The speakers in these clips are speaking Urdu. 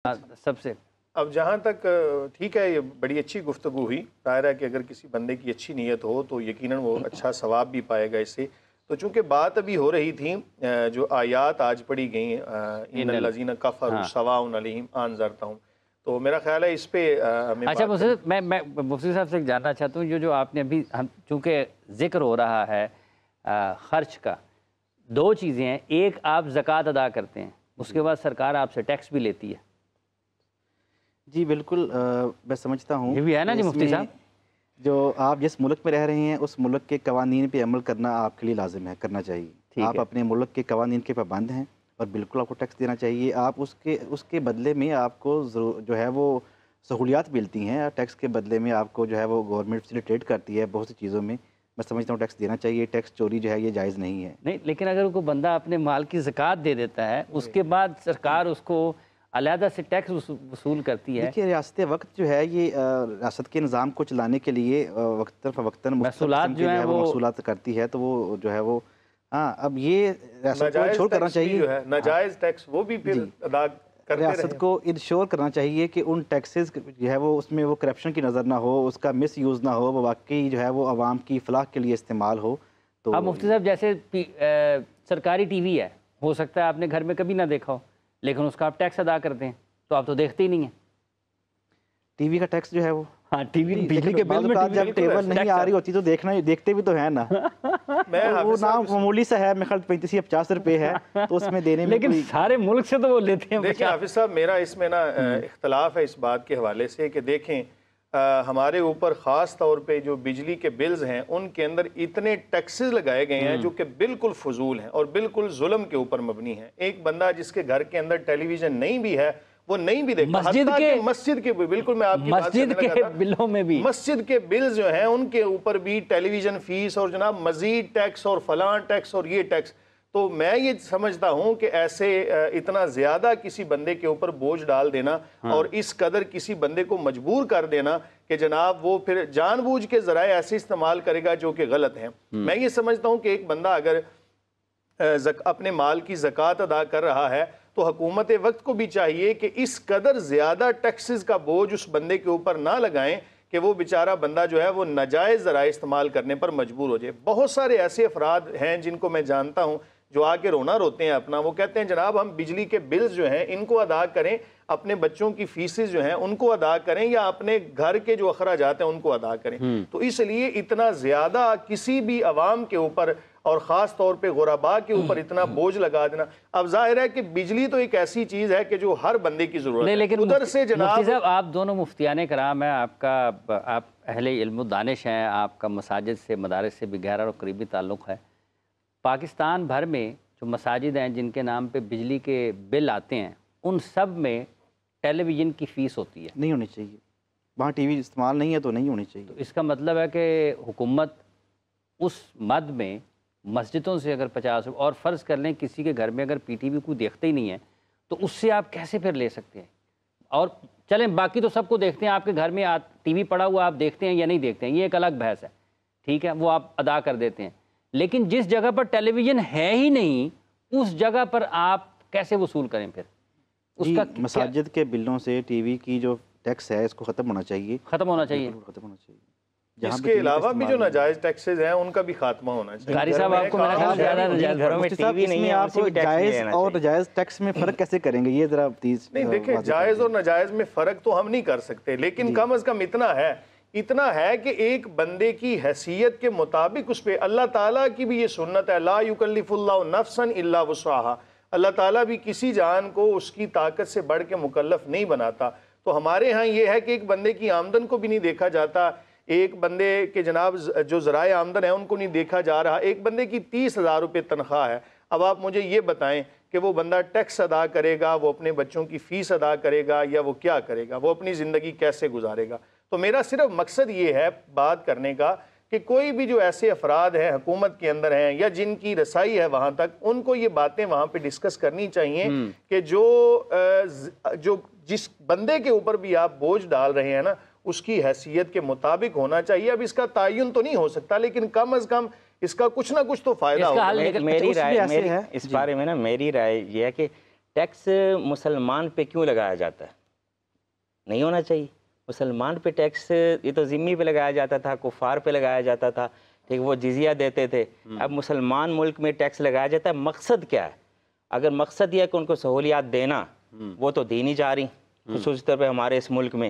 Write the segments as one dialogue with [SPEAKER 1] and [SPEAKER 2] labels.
[SPEAKER 1] سب سے
[SPEAKER 2] اب جہاں تک ٹھیک ہے، یہ بڑی اچھی گفتگو ہوئی. ظاہر ہے کہ اگر کسی بندے کی اچھی نیت ہو تو یقیناً وہ اچھا ثواب بھی پائے گا اس سے. تو چونکہ بات ابھی ہو رہی تھی جو آیات آج پڑھی گئیں ان الذین کفروا سواء علیہم انذرتہم، تو میرا خیال ہے اس پہ ہمیں
[SPEAKER 1] اچھا میں مفتی صاحب سے جاننا چاہتا ہوں جو آپ نے ابھی چونکہ ذکر ہو رہا ہے خرچ کا، دو چیزیں ہیں. ایک آپ زکوٰۃ ادا کرتے ہیں، اس کے بعد سرکار آپ سے ٹیکس بھی لیتی ہے.
[SPEAKER 3] جی بالکل، میں سمجھتا ہوں
[SPEAKER 1] یہ بھی ہے نا جی مفتی صاحب،
[SPEAKER 3] جو آپ جس ملک میں رہ رہے ہیں اس ملک کے قوانین پہ عمل کرنا آپ کے لیے لازم ہے، کرنا چاہیے. آپ اپنے ملک کے قوانین کے پابند ہیں اور بالکل آپ کو ٹیکس دینا چاہیے. آپ اس کے بدلے میں آپ کو جو ہے وہ سہولیات ملتی ہیں. ٹیکس کے بدلے میں آپ کو جو ہے وہ گورنمنٹ فیسیلیٹیٹ کرتی ہے بہت سی چیزوں میں. میں سمجھتا ہوں ٹیکس دینا چاہیے. ٹیکس چوری جو ہے یہ جائز نہیں ہے.
[SPEAKER 1] نہیں، لیکن اگر کوئی بندہ اپنے مال کی زکوٰۃ دے دیتا ہے، اس کے بعد سرکار اس کو علیحدہ سے ٹیکس وصول کرتی ہے.
[SPEAKER 3] دیکھیے ریاست وقت جو ہے یہ ریاست کے نظام کو چلانے کے لیے وقتاً فوقتاً
[SPEAKER 1] محصولات جو ہیں وہ
[SPEAKER 3] محصولات کرتی ہے، تو وہ جو ہے وہ اب یہ ریاست کو انشور کرنا چاہیے،
[SPEAKER 2] ناجائز ٹیکس وہ بھی پھر ادا کرتے رہیں.
[SPEAKER 3] ریاست کو انشور کرنا چاہیے کہ ان ٹیکسز جو ہے وہ اس میں وہ کرپشن کی نظر نہ ہو، اس کا مس یوز نہ ہو، وہ واقعی جو ہے وہ عوام کی فلاح کے لیے استعمال ہو. تو
[SPEAKER 1] اب مفتی صاحب جیسے سرکاری ٹی وی ہے، ہو سکتا ہے آپ نے گھر میں کبھی نہ دیکھا ہو، لیکن اس کا آپ ٹیکس ادا کرتے ہیں، تو آپ تو دیکھتے ہی نہیں ہیں.
[SPEAKER 3] ٹی وی کا ٹیکس جو ہے وہ
[SPEAKER 1] ٹی وی بجلی کے بل میں
[SPEAKER 3] جب ٹیبل نہیں آ رہی ہوتی تو دیکھتے بھی تو ہے نا. وہ نام معمولی سا ہے، میرے خیال 35 یا 50 روپے ہے، تو اس میں دینے میں
[SPEAKER 1] لیکن سارے ملک سے تو وہ لیتے ہیں.
[SPEAKER 2] دیکھیں حافظ صاحب، میرا اس میں نا اختلاف ہے اس بات کے حوالے سے کہ دیکھیں ہمارے اوپر خاص طور پہ جو بجلی کے بلز ہیں ان کے اندر اتنے ٹیکسز لگائے گئے ہیں جو کہ بالکل فضول ہیں اور بالکل ظلم کے اوپر مبنی ہیں. ایک بندہ جس کے گھر کے اندر ٹیلی ویژن نہیں بھی ہے وہ نہیں بھی دیکھتا. مسجد کے بالکل میں آپ کی بات
[SPEAKER 1] مسجد کے بلوں میں بھی
[SPEAKER 2] مسجد کے بلز جو ہیں ان کے اوپر بھی ٹیلی ویژن فیس اور جناب مزید ٹیکس اور فلاں ٹیکس اور یہ ٹیکس. تو میں یہ سمجھتا ہوں کہ ایسے اتنا زیادہ کسی بندے کے اوپر بوجھ ڈال دینا اور اس قدر کسی بندے کو مجبور کر دینا کہ جناب وہ پھر جان بوجھ کے ذرائع ایسے استعمال کرے گا جو کہ غلط ہیں. میں یہ سمجھتا ہوں کہ ایک بندہ اگر اپنے مال کی زکوٰۃ ادا کر رہا ہے تو حکومت وقت کو بھی چاہیے کہ اس قدر زیادہ ٹیکسز کا بوجھ اس بندے کے اوپر نہ لگائیں کہ وہ بیچارہ بندہ جو ہے وہ ناجائز ذرائع استعمال کرنے پر مجبور ہو جائے. بہت سارے ایسے افراد ہیں جن کو میں جانتا ہوں جو آ کے رونا روتے ہیں اپنا. وہ کہتے ہیں جناب ہم بجلی کے بلز جو ہیں ان کو ادا کریں، اپنے بچوں کی فیسز جو ہیں ان کو ادا کریں، یا اپنے گھر کے جو اخراجات ہیں ان کو ادا کریں. تو اس لیے اتنا زیادہ کسی بھی عوام کے اوپر اور خاص طور پہ غرباء کے اوپر اتنا بوجھ لگا دینا. اب ظاہر ہے کہ بجلی تو ایک ایسی چیز ہے کہ جو ہر بندے کی ضرورت ہے.
[SPEAKER 1] لیکن
[SPEAKER 2] ادھر سے جناب
[SPEAKER 1] مفتی صاحب آپ دونوں مفتیان کرام ہیں، آپ اہل علم و دانش ہیں، آپ کا مساجد سے مدارس سے بھی گہرا اور قریبی تعلق ہے. پاکستان بھر میں جو مساجد ہیں جن کے نام پہ بجلی کے بل آتے ہیں ان سب میں ٹیلی ویژن کی فیس ہوتی ہے.
[SPEAKER 3] نہیں ہونی چاہیے. وہاں ٹی وی استعمال نہیں ہے تو نہیں ہونی چاہیے.
[SPEAKER 1] تو اس کا مطلب ہے کہ حکومت اس مد میں مسجدوں سے اگر 50 اور فرض کر لیں کسی کے گھر میں اگر پی ٹی وی کو دیکھتے ہی نہیں ہے تو اس سے آپ کیسے پھر لے سکتے ہیں؟ اور چلیں باقی تو سب کو دیکھتے ہیں، آپ کے گھر میں ٹی وی پڑا ہوا آپ دیکھتے ہیں یا نہیں دیکھتے ہیں، یہ ایک الگ بحث ہے، ٹھیک ہے، وہ آپ ادا کر دیتے ہیں. لیکن جس جگہ پر ٹیلی ویژن ہے ہی نہیں اس جگہ پر آپ کیسے وصول کریں پھر؟
[SPEAKER 3] مساجد کے بلوں سے ٹی وی کی جو ٹیکس ہے اس کو ختم ہونا چاہیے.
[SPEAKER 1] ختم ہونا چاہیے.
[SPEAKER 2] اس کے علاوہ بھی جو ناجائز ٹیکسز ہیں ان کا بھی خاتمہ ہونا چاہیے.
[SPEAKER 1] قاری صاحب آپ کو میرا خیال زیادہ ناجائز
[SPEAKER 4] گھروں میں ٹی وی نہیں ہے،
[SPEAKER 3] آپ جائز اور ناجائز ٹیکس میں فرق کیسے کریں گے؟ یہ ذرا پلیز.
[SPEAKER 2] نہیں دیکھیں، جائز اور ناجائز میں فرق تو ہم نہیں کر سکتے، لیکن کم از کم اتنا ہے کہ ایک بندے کی حیثیت کے مطابق اس پہ اللہ تعالیٰ کی بھی یہ سنت ہے، لا یکلف اللہ نفسا الا وسعہا. اللہ تعالیٰ بھی کسی جان کو اس کی طاقت سے بڑھ کے مکلف نہیں بناتا. تو ہمارے ہاں یہ ہے کہ ایک بندے کی آمدن کو بھی نہیں دیکھا جاتا، ایک بندے کے جناب جو ذرائع آمدن ہے ان کو نہیں دیکھا جا رہا. ایک بندے کی 30,000 روپے تنخواہ ہے. اب آپ مجھے یہ بتائیں کہ وہ بندہ ٹیکس ادا کرے گا، وہ اپنے بچوں کی فیس ادا کرے گا، یا وہ کیا کرے گا؟ وہ اپنی زندگی کیسے گزارے گا؟ تو میرا صرف مقصد یہ ہے بات کرنے کا کہ کوئی بھی جو ایسے افراد ہیں حکومت کے اندر ہیں یا جن کی رسائی ہے وہاں تک، ان کو یہ باتیں وہاں پہ ڈسکس کرنی چاہیے کہ جو جس بندے کے اوپر بھی آپ بوجھ ڈال رہے ہیں نا اس کی حیثیت کے مطابق ہونا چاہیے. اب اس کا تعین تو نہیں ہو سکتا لیکن کم از کم اس کا کچھ نہ کچھ تو فائدہ ہوگا.
[SPEAKER 4] میری رائے اس بارے میں نا میری رائے یہ ہے کہ ٹیکس مسلمان پہ کیوں لگایا جاتا ہے؟ نہیں ہونا چاہیے. مسلمان پہ ٹیکس یہ تو ذمہ پہ لگایا جاتا تھا, کفار پہ لگایا جاتا تھا, ٹھیک, وہ جزیہ دیتے تھے. اب مسلمان ملک میں ٹیکس لگایا جاتا ہے, مقصد کیا ہے؟ اگر مقصد یہ ہے کہ ان کو سہولیات دینا, وہ تو دی نہیں جا رہی خصوصی طور پہ ہمارے اس ملک میں.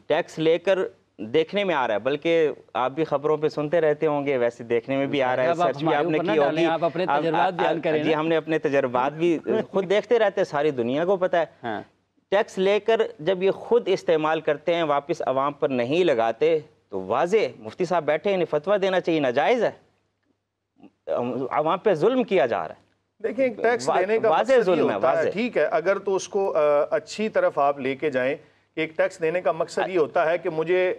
[SPEAKER 4] ٹیکس لے کر دیکھنے میں آ رہا ہے, بلکہ آپ بھی خبروں پہ سنتے رہتے ہوں گے, ویسے دیکھنے میں بھی آ رہا ہے, سرچ بھی آپ نے کی ہوگی.
[SPEAKER 1] آپ اپنے تجربات بیان کریں.
[SPEAKER 4] جی, ہم نے اپنے تجربات بھی خود دیکھتے رہتے ہیں, ساری دنیا کو پتہ ہے. ٹیکس لے کر جب یہ خود استعمال کرتے ہیں, واپس عوام پر نہیں لگاتے, تو واضح مفتی صاحب بیٹھے ہیں, انہیں فتویٰ دینا چاہیے, ناجائز ہے, عوام پہ ظلم کیا جا رہا ہے.
[SPEAKER 2] دیکھیں, ٹیکس دینے کا مقصد یہ ہوتا ہے, ٹھیک ہے, اگر تو اس کو اچھی طرف آپ لے کے جائیں کہ ایک ٹیکس دینے کا مقصد یہ ہوتا ہے کہ مجھے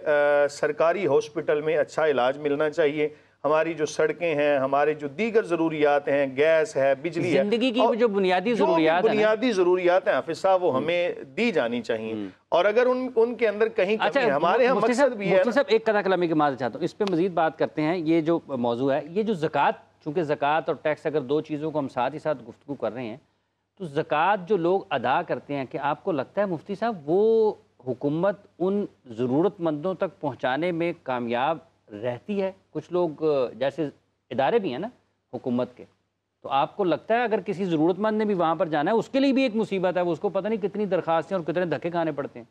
[SPEAKER 2] سرکاری ہاسپٹل میں اچھا علاج ملنا چاہیے, ہماری جو سڑکیں ہیں, ہمارے جو دیگر ضروریات ہیں, گیس ہے, بجلی ہے,
[SPEAKER 1] زندگی کی جو بنیادی
[SPEAKER 2] ضروریات ہیں حافظ صاحب, وہ ہمیں دی جانی چاہیے. اور اگر ان کے اندر کہیں کمی ہے, ہمارے یہاں مقصد بھی ہے.
[SPEAKER 1] مفتی صاحب ایک قطع کلامی کی معذرت چاہتا ہوں, اس پہ مزید بات کرتے ہیں. یہ جو موضوع ہے, یہ جو زکوٰۃ, چونکہ زکوٰۃ اور ٹیکس اگر دو چیزوں کو ہم ساتھ ہی ساتھ گفتگو کر رہے ہیں, تو زکوٰۃ جو لوگ ادا کرتے ہیں, کہ آپ کو لگتا ہے مفتی صاحب وہ حکومت ان ضرورت مندوں تک پہنچانے میں کامیاب رہتی ہے؟ کچھ لوگ جیسے ادارے بھی ہیں نا حکومت کے, تو آپ کو لگتا ہے اگر کسی ضرورت مند نے بھی وہاں پر جانا ہے, اس کے لیے بھی ایک مصیبت ہے, وہ اس کو پتہ نہیں کتنی درخواستیں اور کتنے دھکے کھانے پڑتے ہیں.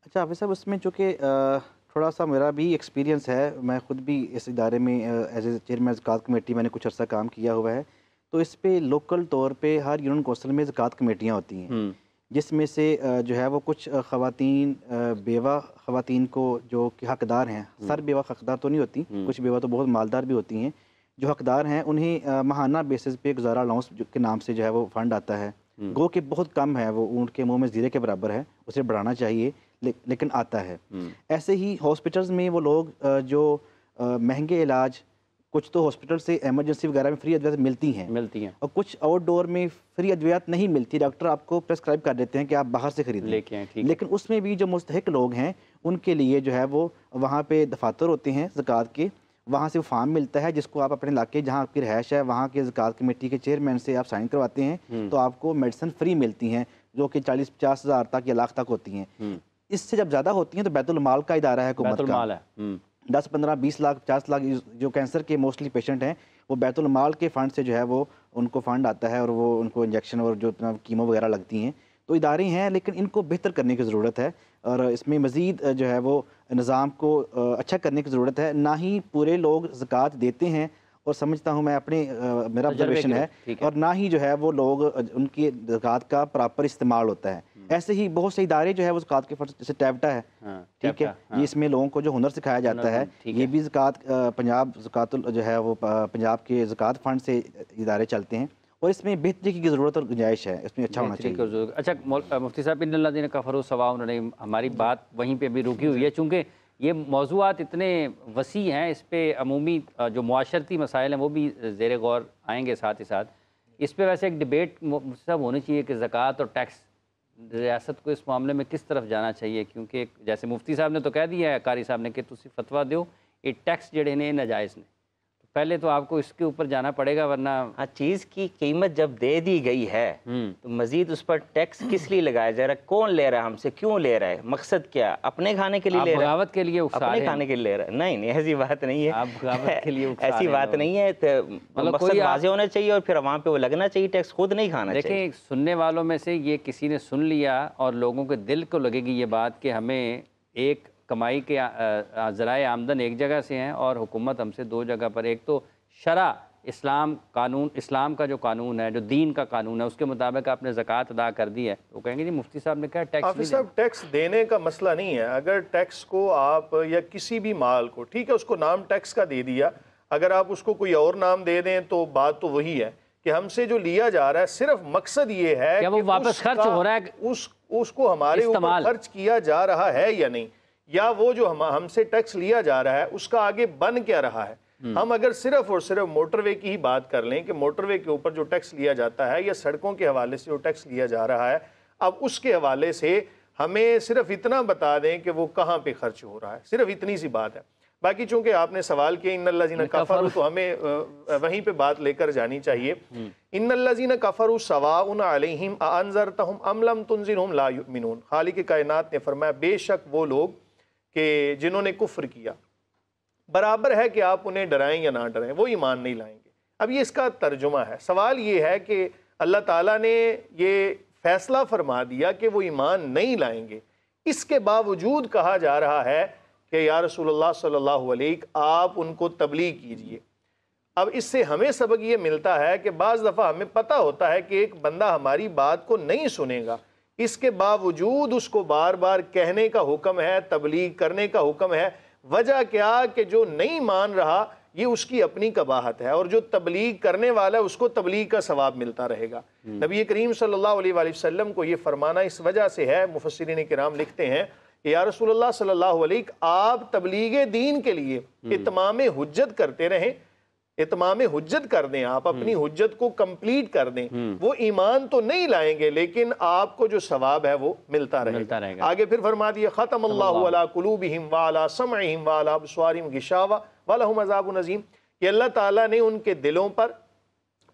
[SPEAKER 3] اچھا حافظ صاحب, اس میں چونکہ تھوڑا سا میرا بھی ایکسپیرینس ہے, میں خود بھی اس ادارے میں ایز اے چیئرمین زکوٰۃ کمیٹی میں نے کچھ عرصہ کام کیا ہوا ہے. تو اس پہ لوکل طور پہ ہر یونین کونسل میں زکوٰۃ کمیٹیاں ہوتی ہیں, جس میں سے جو ہے وہ کچھ خواتین, بیوہ خواتین کو جو کہ حقدار ہیں, سر بیوہ حقدار تو نہیں ہوتی, کچھ بیوہ تو بہت مالدار بھی ہوتی ہیں, جو حقدار ہیں انہیں ماہانہ بیسس پہ گزارا الاؤنس کے نام سے جو ہے وہ فنڈ آتا ہے. گو کہ بہت کم ہے, وہ اونٹ کے منہ میں زیرے کے برابر ہے, اسے بڑھانا چاہیے, لیکن آتا ہے. ایسے ہی ہاسپٹلز میں وہ لوگ جو مہنگے علاج, کچھ تو ہاسپٹل سے ایمرجنسی وغیرہ میں فری ادویات ملتی ہیں, اور کچھ آؤٹ ڈور میں فری ادویات نہیں ملتی, ڈاکٹر آپ کو پرسکرائب کر دیتے ہیں کہ آپ باہر سے خریدیں, لیکن اس میں بھی جو مستحق لوگ ہیں ان کے لیے جو ہے وہ وہاں پہ دفاتر ہوتے ہیں زکوٰۃ کے, وہاں سے وہ فارم ملتا ہے جس کو آپ اپنے علاقے جہاں آپ کی رہائش ہے وہاں کے زکوٰۃ کمیٹی کے چیئرمین سے آپ سائن کرواتے ہیں, تو آپ کو میڈیسن فری ملتی ہیں, جو کہ 40-50 ہزار تک یا لاکھ تک ہوتی ہیں. اس سے جب زیادہ ہوتی ہیں تو بیت المال کا ادارہ ہے حکومت کا, 10-15-20 لاکھ 50 لاکھ جو کینسر کے موسٹلی پیشنٹ ہیں, وہ بیت المال کے فنڈ سے جو ہے وہ ان کو فنڈ آتا ہے, اور وہ ان کو انجیکشن اور جو کیمو وغیرہ لگتی ہیں. تو ادارے ہیں, لیکن ان کو بہتر کرنے کی ضرورت ہے, اور اس میں مزید جو ہے وہ نظام کو اچھا کرنے کی ضرورت ہے. نہ ہی پورے لوگ زکوٰۃ دیتے ہیں, اور سمجھتا ہوں میں اپنے میرا آبزرویشن ہے, اور نہ ہی جو ہے وہ لوگ ان کی زکوٰۃ کا پراپر استعمال ہوتا ہے. ایسے ہی بہت سے ادارے جو ہے وہ زکوٰۃ کے فنڈ, جیسے ٹیبٹا ہے, ٹھیک ہے, یہ اس میں لوگوں کو جو ہنر سکھایا جاتا ہے, یہ بھی زکوٰۃ پنجاب زکوٰۃ جو ہے وہ پنجاب کے زکوٰۃ فنڈ سے ادارے چلتے ہیں, اور اس میں بہتری کی ضرورت اور گنجائش ہے, اس میں اچھا ہونا چاہیے.
[SPEAKER 1] اچھا مفتی صاحب, ان الذین کفروا سواء, انہوں نے ہماری بات وہیں پہ بھی رکی ہوئی ہے, چونکہ یہ موضوعات اتنے وسیع ہیں, اس پہ عمومی جو معاشرتی مسائل ہیں وہ بھی زیر غور آئیں گے ساتھ ہی ساتھ. اس پہ ویسے ایک ڈبیٹ مفتی صاحب ہونی چاہیے کہ زکوٰۃ اور ٹیکس, ریاست کو اس معاملے میں کس طرف جانا چاہیے, کیونکہ جیسے مفتی صاحب نے تو کہہ دیا ہے, قاری صاحب نے, کہ تسی فتویٰ دیو یہ ٹیکس جڑے نے ناجائز نے, پہلے تو آپ کو اس کے اوپر جانا پڑے گا, ورنہ
[SPEAKER 4] ہاں, چیز کی قیمت جب دے دی گئی ہے تو مزید اس پر ٹیکس کس لیے لگایا جا رہا ہے, کون لے رہا ہے ہم سے, کیوں لے رہا ہے, مقصد کیا, اپنے کھانے کے لیے لے رہا ہے,
[SPEAKER 1] بغاوت کے لیے
[SPEAKER 4] اپنے کھانے کے لیے لے رہا ہے؟ نہیں, ایسی بات نہیں ہے,
[SPEAKER 1] بغاوت کے لیے
[SPEAKER 4] ایسی بات نہیں ہے. مقصد واضح ہونا چاہیے, اور پھر عوام پہ وہ لگنا چاہیے, ٹیکس خود نہیں کھانا چاہیے.
[SPEAKER 1] دیکھیں, سننے والوں میں سے یہ کسی نے سن لیا اور لوگوں کے دل کو لگے گی یہ بات کہ ہمیں ایک کمائی کے ذرائع آمدن ایک جگہ سے ہیں اور حکومت ہم سے دو جگہ پر. ایک تو شرع اسلام قانون, اسلام کا جو قانون ہے, جو دین کا قانون ہے, اس کے مطابق آپ نے زکوٰۃ ادا کر دی ہے, وہ کہیں گے جی مفتی صاحب نے کہا ٹیکس
[SPEAKER 2] حافظ صاحب, ٹیکس دینے کا مسئلہ نہیں ہے. اگر ٹیکس کو آپ یا کسی بھی مال کو, ٹھیک ہے, اس کو نام ٹیکس کا دے دیا, اگر آپ اس کو کوئی اور نام دے دیں تو بات تو وہی ہے کہ ہم سے جو لیا جا رہا ہے, صرف مقصد یہ ہے
[SPEAKER 1] کہ وہ واپس خرچ ہو رہا ہے,
[SPEAKER 2] اس کو ہمارے اوپر خرچ کیا جا رہا ہے یا نہیں, یا وہ جو ہم سے ٹیکس لیا جا رہا ہے اس کا آگے بن کیا رہا ہے. ہم اگر صرف اور صرف موٹر وے کی ہی بات کر لیں کہ موٹر وے کے اوپر جو ٹیکس لیا جاتا ہے, یا سڑکوں کے حوالے سے جو ٹیکس لیا جا رہا ہے, اب اس کے حوالے سے ہمیں صرف اتنا بتا دیں کہ وہ کہاں پہ خرچ ہو رہا ہے, صرف اتنی سی بات ہے. باقی چونکہ آپ نے سوال کیا ان الذین کفروا، تو ہمیں وہیں پہ بات لے کر جانی چاہیے. ان الذین کفروا سواء علیہم اانذرتہم ام لم تنذرہم لا یؤمنون. خالق کائنات نے فرمایا بے شک وہ لوگ کہ جنہوں نے کفر کیا، برابر ہے کہ آپ انہیں ڈرائیں یا نہ ڈرائیں، وہ ایمان نہیں لائیں گے. اب یہ اس کا ترجمہ ہے. سوال یہ ہے کہ اللہ تعالیٰ نے یہ فیصلہ فرما دیا کہ وہ ایمان نہیں لائیں گے، اس کے باوجود کہا جا رہا ہے کہ یا رسول اللہ صلی اللہ علیہ آپ ان کو تبلیغ کیجئے. اب اس سے ہمیں سبق یہ ملتا ہے کہ بعض دفعہ ہمیں پتہ ہوتا ہے کہ ایک بندہ ہماری بات کو نہیں سنے گا، اس کے باوجود اس کو بار بار کہنے کا حکم ہے، تبلیغ کرنے کا حکم ہے. وجہ کیا کہ جو نہیں مان رہا یہ اس کی اپنی قباحت ہے، اور جو تبلیغ کرنے والا ہے اس کو تبلیغ کا ثواب ملتا رہے گا. نبی کریم صلی اللہ علیہ وآلہ وسلم کو یہ فرمانا اس وجہ سے ہے، مفسرین کرام لکھتے ہیں کہ یا رسول اللہ صلی اللہ علیہ آپ تبلیغ دین کے لیے اتمام حجت کرتے رہیں، اتمام حجت کر دیں، آپ اپنی حجت کو کمپلیٹ کر دیں. وہ ایمان تو نہیں لائیں گے لیکن آپ کو جو ثواب ہے وہ ملتا رہے گا. آگے پھر فرما دیا ختم اللہ علی قلوبہم وعلی سمعہم وعلی ابصارہم غشاوہ ولہم عذاب عظیم، کہ اللہ تعالیٰ نے ان کے دلوں پر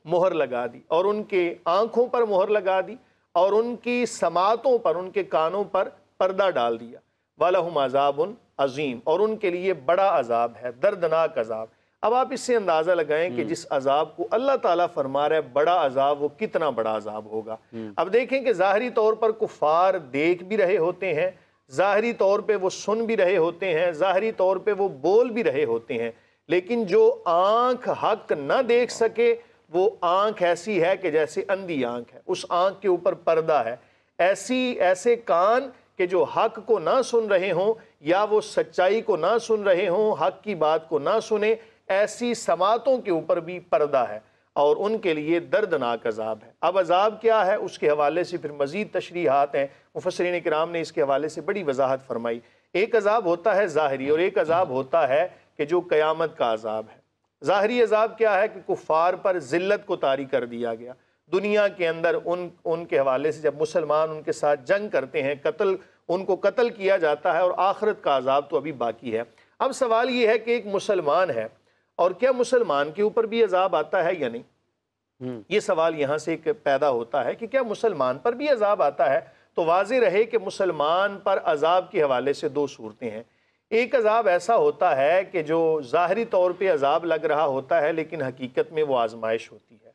[SPEAKER 2] مہر لگا دی اور ان کے آنکھوں پر مہر لگا دی اور ان کی سماعتوں پر، ان کے کانوں پر پردہ ڈال دیا. وَلَهُمْ عَذَابٌ عظیم، اور ان کے لیے بڑا عذاب ہے، دردناک عذاب. اب آپ اس سے اندازہ لگائیں کہ جس عذاب کو اللہ تعالیٰ فرما رہا ہے بڑا عذاب، وہ کتنا بڑا عذاب ہوگا. اب دیکھیں کہ ظاہری طور پر کفار دیکھ بھی رہے ہوتے ہیں، ظاہری طور پہ وہ سن بھی رہے ہوتے ہیں، ظاہری طور پہ وہ بول بھی رہے ہوتے ہیں، لیکن جو آنکھ حق نہ دیکھ سکے وہ آنکھ ایسی ہے کہ جیسے اندھی آنکھ ہے، اس آنکھ کے اوپر پردہ ہے. ایسے کان کہ جو حق کو نہ سن رہے ہوں یا وہ سچائی کو نہ سن رہے ہوں، حق کی بات کو نہ سنیں، ایسی سماعتوں کے اوپر بھی پردہ ہے اور ان کے لیے دردناک عذاب ہے. اب عذاب کیا ہے اس کے حوالے سے پھر مزید تشریحات ہیں، مفسرین کرام نے اس کے حوالے سے بڑی وضاحت فرمائی. ایک عذاب ہوتا ہے ظاہری اور ایک عذاب ہوتا ہے کہ جو قیامت کا عذاب ہے. ظاہری عذاب کیا ہے کہ کفار پر ذلت کو طاری کر دیا گیا. دنیا کے اندر ان کے حوالے سے جب مسلمان ان کے ساتھ جنگ کرتے ہیں، ان کو قتل کیا جاتا ہے، اور آخرت کا عذاب تو ابھی باقی ہے. اب سوال یہ ہے کہ ایک مسلمان ہے اور کیا مسلمان کے اوپر بھی عذاب آتا ہے یا نہیں؟ یہ سوال یہاں سے ایک پیدا ہوتا ہے کہ کیا مسلمان پر بھی عذاب آتا ہے؟ تو واضح رہے کہ مسلمان پر عذاب کے حوالے سے دو صورتیں ہیں. ایک عذاب ایسا ہوتا ہے کہ جو ظاہری طور پہ عذاب لگ رہا ہوتا ہے لیکن حقیقت میں وہ آزمائش ہوتی ہے.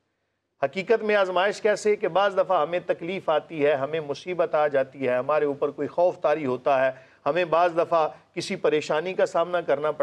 [SPEAKER 2] حقیقت میں آزمائش کیسے کہ بعض دفعہ ہمیں تکلیف آتی ہے، ہمیں مصیبت آ جاتی ہے، ہمارے اوپر کوئی خوف طاری ہوتا ہے، ہمیں بعض دفعہ کسی پریشانی کا سامنا کرنا پڑتا ہے.